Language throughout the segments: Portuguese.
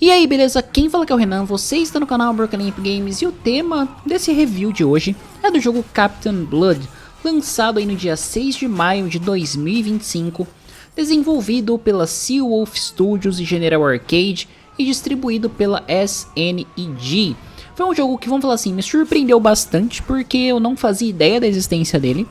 E aí, beleza? Quem fala que é o Renan, você está no canal Broken Lamp Games e o tema desse review de hoje é do jogo Captain Blood, lançado aí no dia 6 de maio de 2025, desenvolvido pela Seawolf Studios e General Arcade e distribuído pela SNEG. Foi um jogo que, vamos falar assim, me surpreendeu bastante porque eu não fazia ideia da existência dele.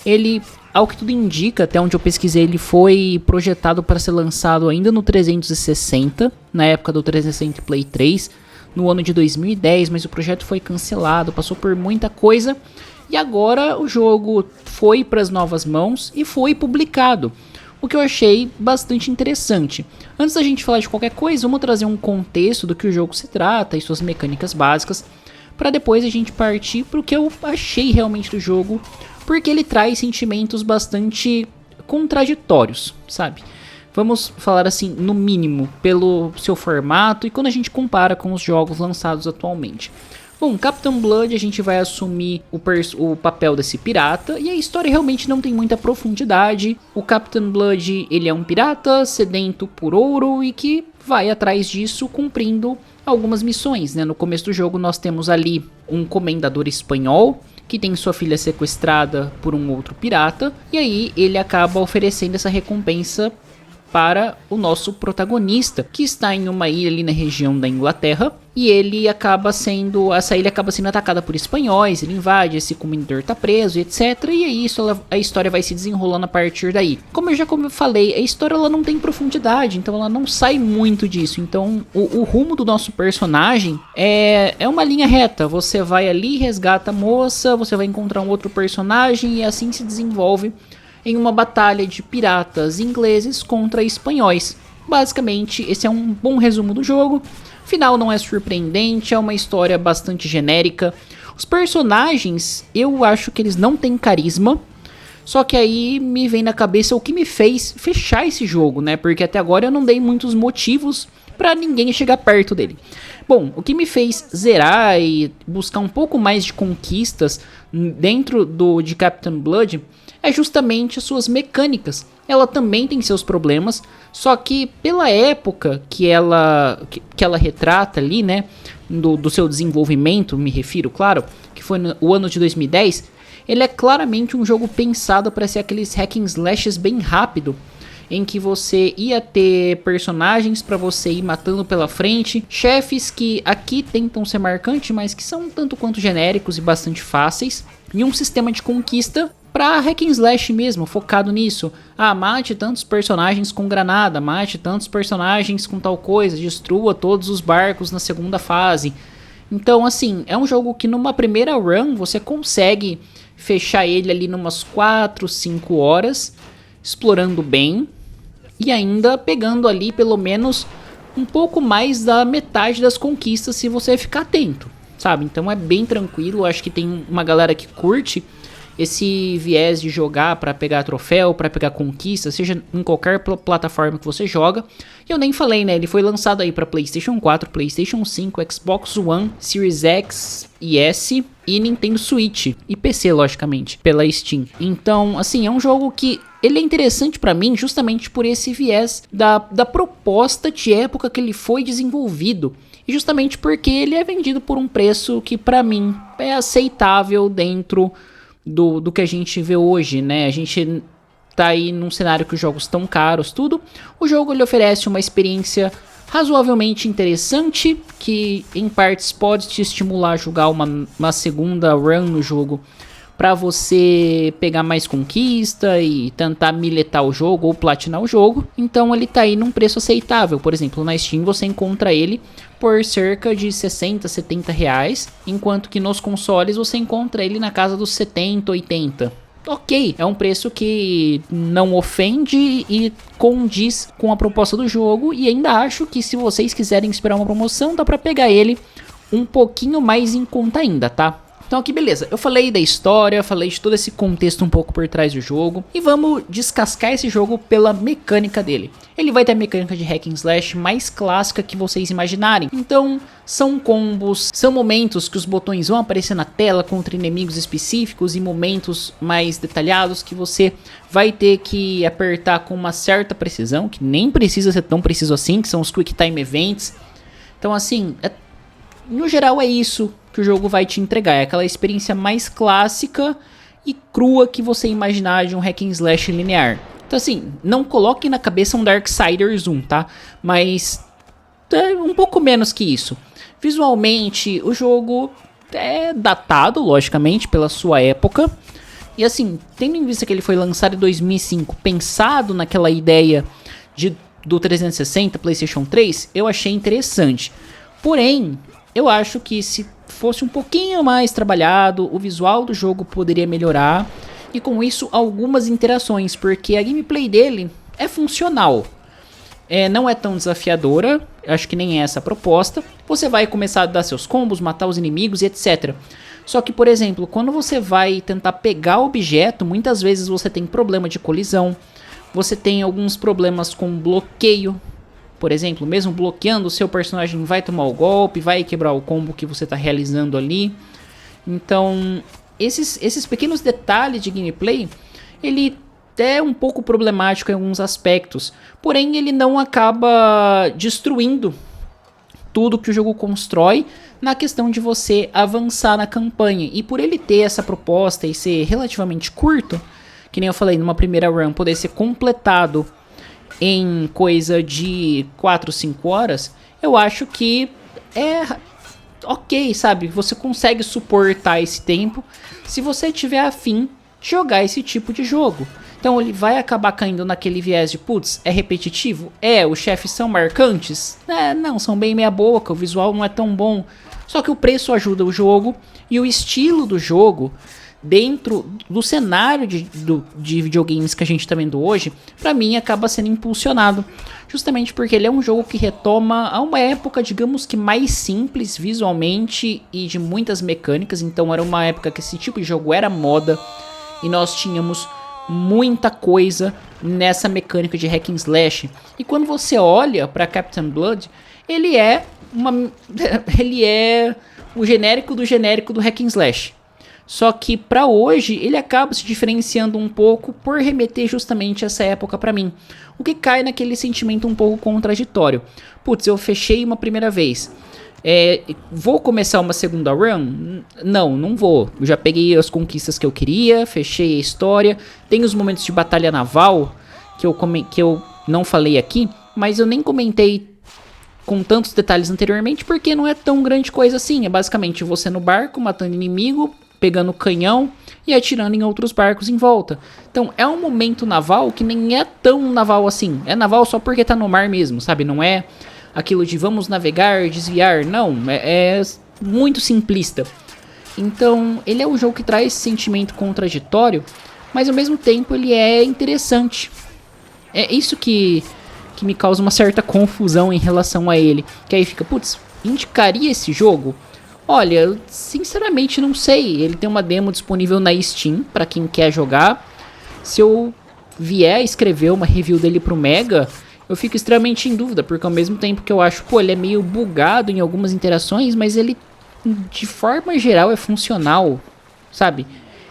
Ele, ao que tudo indica, até onde eu pesquisei, ele foi projetado para ser lançado ainda no 360, na época do 360 Play 3, no ano de 2010, mas o projeto foi cancelado, passou por muita coisa, e agora o jogo foi para as novas mãos e foi publicado, o que eu achei bastante interessante. Antes da gente falar de qualquer coisa, vamos trazer um contexto do que o jogo se trata e suas mecânicas básicas, para depois a gente partir para o que eu achei realmente do jogo, porque ele traz sentimentos bastante contraditórios, sabe? Vamos falar assim, no mínimo, pelo seu formato e quando a gente compara com os jogos lançados atualmente. Bom, Captain Blood, a gente vai assumir o papel desse pirata, e a história realmente não tem muita profundidade. O Captain Blood, ele é um pirata sedento por ouro e que vai atrás disso cumprindo algumas missões, né? No começo do jogo nós temos ali um comendador espanhol que tem sua filha sequestrada por um outro pirata, e aí ele acaba oferecendo essa recompensa para o nosso protagonista, que está em uma ilha ali na região da Inglaterra, e essa ilha acaba sendo atacada por espanhóis, ele invade, esse comendador tá preso, etc, e aí a história vai se desenrolando a partir daí. Como eu falei, a história ela não tem profundidade, então ela não sai muito disso, então o rumo do nosso personagem é uma linha reta, você vai ali, resgata a moça, você vai encontrar um outro personagem, e assim se desenvolve em uma batalha de piratas ingleses contra espanhóis. Basicamente, esse é um bom resumo do jogo. O final não é surpreendente, é uma história bastante genérica. Os personagens, eu acho que eles não têm carisma. Só que aí me vem na cabeça o que me fez fechar esse jogo, né? Porque até agora eu não dei muitos motivos para ninguém chegar perto dele. Bom, o que me fez zerar e buscar um pouco mais de conquistas dentro de Captain Blood é justamente as suas mecânicas. Ela também tem seus problemas, só que pela época que ela retrata ali, né, do seu desenvolvimento, me refiro, claro, que foi o ano de 2010, ele é claramente um jogo pensado para ser aqueles hack and slashes bem rápido, em que você ia ter personagens para você ir matando pela frente, chefes que aqui tentam ser marcantes, mas que são tanto quanto genéricos e bastante fáceis, e um sistema de conquista para hack and slash mesmo, focado nisso. Ah, mate tantos personagens com granada, mate tantos personagens com tal coisa, destrua todos os barcos na segunda fase. Então, assim, é um jogo que numa primeira run você consegue fechar ele ali numas 4, 5 horas, explorando bem e ainda pegando ali pelo menos um pouco mais da metade das conquistas se você ficar atento, sabe? Então é bem tranquilo, acho que tem uma galera que curte esse viés de jogar para pegar troféu, para pegar conquista, seja em qualquer plataforma que você joga. E eu nem falei, né? Ele foi lançado aí para PlayStation 4, PlayStation 5, Xbox One, Series X e S e Nintendo Switch e PC, logicamente, pela Steam. Então, assim, é um jogo que ele é interessante para mim justamente por esse viés da proposta de época que ele foi desenvolvido. E justamente porque ele é vendido por um preço que para mim é aceitável dentro do que a gente vê hoje, né? A gente tá aí num cenário que os jogos estão caros, tudo. O jogo ele oferece uma experiência razoavelmente interessante, que em partes pode te estimular a jogar uma segunda run no jogo para você pegar mais conquista e tentar miletar o jogo ou platinar o jogo. Então ele tá aí num preço aceitável. Por exemplo, na Steam você encontra ele por cerca de 60, 70 reais, enquanto que nos consoles você encontra ele na casa dos 70, 80. Ok, é um preço que não ofende e condiz com a proposta do jogo, e ainda acho que se vocês quiserem esperar uma promoção, dá pra pegar ele um pouquinho mais em conta ainda, tá? Então aqui beleza, eu falei da história, falei de todo esse contexto um pouco por trás do jogo, e vamos descascar esse jogo pela mecânica dele. Ele vai ter a mecânica de hack and slash mais clássica que vocês imaginarem. Então são combos, são momentos que os botões vão aparecer na tela contra inimigos específicos e momentos mais detalhados que você vai ter que apertar com uma certa precisão, que nem precisa ser tão preciso assim, que são os Quick Time Events. Então assim, no geral é isso que o jogo vai te entregar, é aquela experiência mais clássica e crua que você imaginar de um hack and slash linear. Então assim, não coloquem na cabeça um Darksiders 1, tá? Mas é um pouco menos que isso. Visualmente, o jogo é datado, logicamente, pela sua época. E assim, tendo em vista que ele foi lançado em 2005, pensado naquela ideia do 360, PlayStation 3, eu achei interessante. Porém, eu acho que se fosse um pouquinho mais trabalhado, o visual do jogo poderia melhorar. E com isso, algumas interações, porque a gameplay dele é funcional. Não é tão desafiadora, acho que nem é essa a proposta. Você vai começar a dar seus combos, matar os inimigos e etc. Só que, por exemplo, quando você vai tentar pegar o objeto, muitas vezes você tem problema de colisão. Você tem alguns problemas com bloqueio. Por exemplo, mesmo bloqueando, o seu personagem vai tomar o golpe, vai quebrar o combo que você está realizando ali. Então, esses pequenos detalhes de gameplay, ele é um pouco problemático em alguns aspectos. Porém, ele não acaba destruindo tudo que o jogo constrói na questão de você avançar na campanha. E por ele ter essa proposta e ser relativamente curto, que nem eu falei, numa primeira run poder ser completado em coisa de 4, 5 horas, eu acho que é ok, sabe? Você consegue suportar esse tempo se você tiver afim de jogar esse tipo de jogo. Então ele vai acabar caindo naquele viés de, putz, é repetitivo? Os chefes são marcantes? Não, são bem meia boca, o visual não é tão bom. Só que o preço ajuda o jogo e o estilo do jogo dentro do cenário de videogames que a gente tá vendo hoje, pra mim acaba sendo impulsionado. Justamente porque ele é um jogo que retoma a uma época, digamos que mais simples visualmente e de muitas mecânicas. Então era uma época que esse tipo de jogo era moda e nós tínhamos muita coisa nessa mecânica de hack and slash. E quando você olha para Captain Blood, ele é o genérico do hack and slash. Só que pra hoje ele acaba se diferenciando um pouco por remeter justamente essa época pra mim. O que cai naquele sentimento um pouco contraditório. Putz, eu fechei uma primeira vez. Vou começar uma segunda run? Não vou. Eu já peguei as conquistas que eu queria, fechei a história. Tem os momentos de batalha naval que eu não falei aqui, mas eu nem comentei com tantos detalhes anteriormente porque não é tão grande coisa assim. É basicamente você no barco matando inimigo, pegando canhão e atirando em outros barcos em volta. Então é um momento naval que nem é tão naval assim. É naval só porque tá no mar mesmo, sabe? Não é aquilo de vamos navegar, desviar. Não, é muito simplista. Então ele é um jogo que traz esse sentimento contraditório, mas ao mesmo tempo ele é interessante. É isso que me causa uma certa confusão em relação a ele. Que aí fica, putz, indicaria esse jogo? Olha, eu sinceramente não sei. Ele tem uma demo disponível na Steam para quem quer jogar. Se eu vier escrever uma review dele pro Mega, eu fico extremamente em dúvida, porque ao mesmo tempo que eu acho, ele é meio bugado em algumas interações, mas ele de forma geral é funcional, sabe?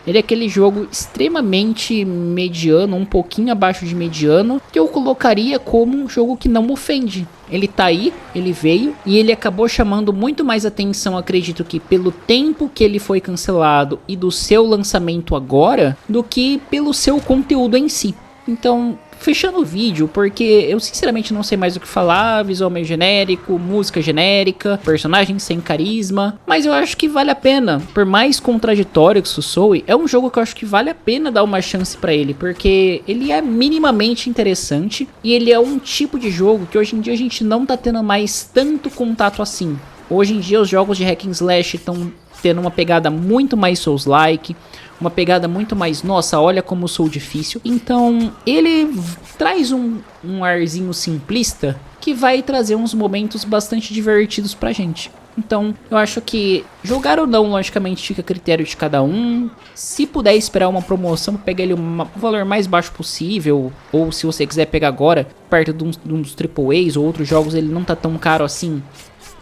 Ele é aquele jogo extremamente mediano, um pouquinho abaixo de mediano, que eu colocaria como um jogo que não ofende. Ele tá aí, ele veio, e ele acabou chamando muito mais atenção, acredito que pelo tempo que ele foi cancelado e do seu lançamento agora, do que pelo seu conteúdo em si. Então, fechando o vídeo, porque eu sinceramente não sei mais o que falar, visual meio genérico, música genérica, personagem sem carisma, mas eu acho que vale a pena, por mais contraditório que isso soe, é um jogo que eu acho que vale a pena dar uma chance pra ele, porque ele é minimamente interessante e ele é um tipo de jogo que hoje em dia a gente não tá tendo mais tanto contato assim. Hoje em dia os jogos de hack and slash estão tendo uma pegada muito mais Souls-like, uma pegada muito mais, nossa, olha como sou difícil. Então ele traz um arzinho simplista que vai trazer uns momentos bastante divertidos pra gente. Então eu acho que jogar ou não, logicamente fica a critério de cada um. Se puder esperar uma promoção, pegar ele o valor mais baixo possível, ou se você quiser pegar agora, perto de uns AAAs ou outros jogos, ele não tá tão caro assim,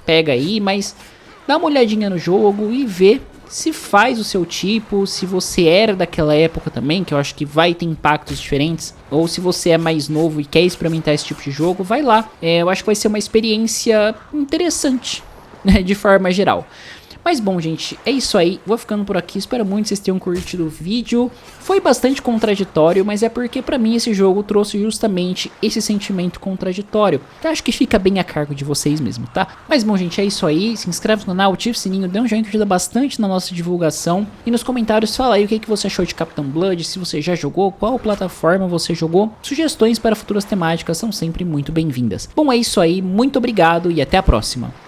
pega aí, mas dá uma olhadinha no jogo e vê se faz o seu tipo, se você era daquela época também, que eu acho que vai ter impactos diferentes, ou se você é mais novo e quer experimentar esse tipo de jogo, vai lá. Eu acho que vai ser uma experiência interessante, né, de forma geral. Mas bom, gente, é isso aí, vou ficando por aqui, espero muito que vocês tenham curtido o vídeo. Foi bastante contraditório, mas é porque pra mim esse jogo trouxe justamente esse sentimento contraditório. Eu acho que fica bem a cargo de vocês mesmo, tá? Mas bom, gente, é isso aí, se inscreve no canal, ativa o sininho, dê um joinha que ajuda bastante na nossa divulgação. E nos comentários fala aí o que você achou de Captain Blood, se você já jogou, qual plataforma você jogou. Sugestões para futuras temáticas são sempre muito bem-vindas. Bom, é isso aí, muito obrigado e até a próxima.